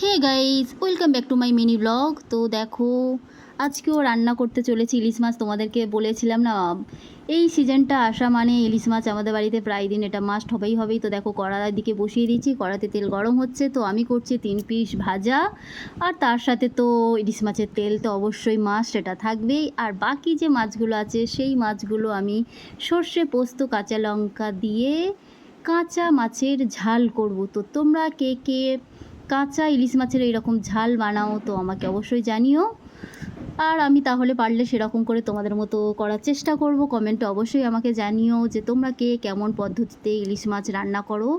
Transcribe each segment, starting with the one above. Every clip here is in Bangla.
Hey guys, welcome back to my mini blog. তো দেখো, আজকেও রান্না করতে চলেছি ইলিশ মাছ। তোমাদেরকে বলেছিলাম না, এই সিজনটা আসা মানে ইলিশ মাছ আমাদের বাড়িতে প্রায় দিন এটা মাস্ট হবেই। তো দেখো, কড়ার দিকে বসিয়ে দিয়েছি, কড়াতে তেল গরম হচ্ছে। তো আমি করছি 3 পিস ভাজা, আর তার সাথে তো ইলিশ মাছের তেল তো অবশ্যই মাস্ট, এটা থাকবেই। আর বাকি যে মাছগুলো আছে সেই মাছগুলো আমি সর্ষে পোস্ত কাঁচা লঙ্কা দিয়ে কাঁচা মাছের ঝাল করব। তো তোমরা কে কে কাঁচা ইলিশ মাছের এইরকম ঝাল বানাও তো আমাকে অবশ্যই জানিও। আর আমি তাহলে পারলে সেরকম করে তোমাদের মতো করার চেষ্টা করব। কমেন্টে অবশ্যই আমাকে জানিও যে তোমরা কে কেমন পদ্ধতিতে ইলিশ মাছ রান্না করো।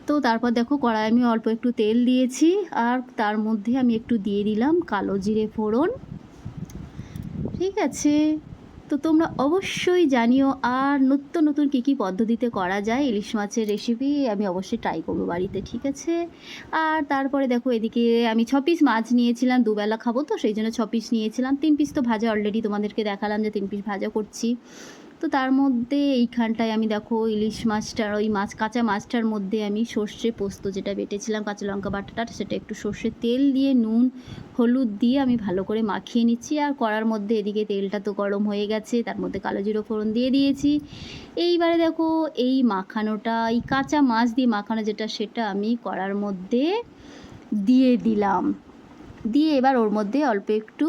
তো তারপর দেখো, কড়াই আমি অল্প একটু তেল দিয়েছি, আর তার মধ্যে আমি একটু দিয়ে দিলাম কালো জিরে ফোড়ন। ঠিক আছে, তো তোমরা অবশ্যই জানিও। আর নতুন নতুন কী পদ্ধতিতে করা যায় ইলিশ মাছের রেসিপি আমি অবশ্যই ট্রাই করবো বাড়িতে। ঠিক আছে, আর তারপরে দেখো, এদিকে আমি 6 পিস মাছ নিয়েছিলাম, দুবেলা খাবো তো সেই জন্য 6 পিস নিয়েছিলাম। 3 পিস তো ভাজা অলরেডি তোমাদেরকে দেখালাম যে 3 পিস ভাজা করছি। তো তার মধ্যে এইখানটায় আমি দেখো ইলিশ মাছটার ওই কাঁচা মাছটার মধ্যে আমি সর্ষে পোস্ত যেটা বেটেছিলাম, কাঁচা লঙ্কা বাটাটা, সেটা একটু সর্ষের তেল দিয়ে নুন হলুদ দিয়ে আমি ভালো করে মাখিয়ে নিচ্ছি। আর কড়ার মধ্যে এদিকে তেলটা তো গরম হয়ে গেছে, তার মধ্যে কালো জিরে ফোড়ন দিয়ে দিয়েছি। এইবারে দেখো, এই মাখানোটা, এই কাঁচা মাছ দিয়ে মাখানো যেটা, সেটা আমি কড়ার মধ্যে দিয়ে দিলাম। দিয়ে এবার ওর মধ্যে অল্প একটু,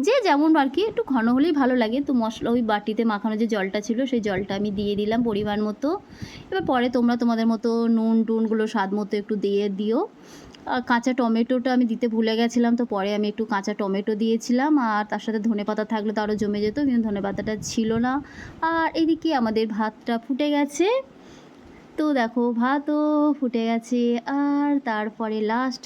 যে যেমন আর কি, একটু ঘন হলেই ভালো লাগে, তো মশলা ওই বাটিতে মাখানো যে জলটা ছিল সেই জলটা আমি দিয়ে দিলাম পরিমাণ মতো। এবার পরে তোমরা তোমাদের মতো নুন টুনগুলো স্বাদ মতো একটু দিয়ে দিও। কাঁচা টমেটোটা আমি দিতে ভুলে গেছিলাম, তো পরে আমি একটু কাঁচা টমেটো দিয়েছিলাম। আর তার সাথে ধনেপাতা থাকলে তো আরও জমে যেত, কিন্তু ধনেপাতাটা ছিল না। আর এদিকে আমাদের ভাতটা ফুটে গেছে। তো দেখো, ভাতও ফুটে গেছে। আর তারপরে লাস্ট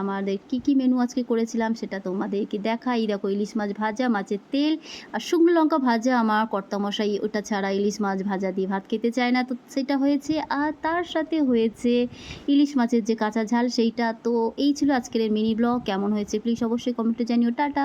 আমাদের কী মেনু আজকে করেছিলাম সেটা তোমাদেরকে দেখাই। দেখো, ইলিশ মাছ ভাজা, মাছের তেল আর শুকনো লঙ্কা ভাজা। আমার কর্তামশাই ওটা ছাড়া ইলিশ মাছ ভাজা দিয়ে ভাত খেতে চায় না, তো সেটা হয়েছে। আর তার সাথে হয়েছে ইলিশ মাছের যে কাঁচা ঝাল, সেইটা। তো এই ছিল আজকের মিনি ব্লগ। কেমন হয়েছে প্লিজ অবশ্যই কমেন্টে জানিও। টাটা।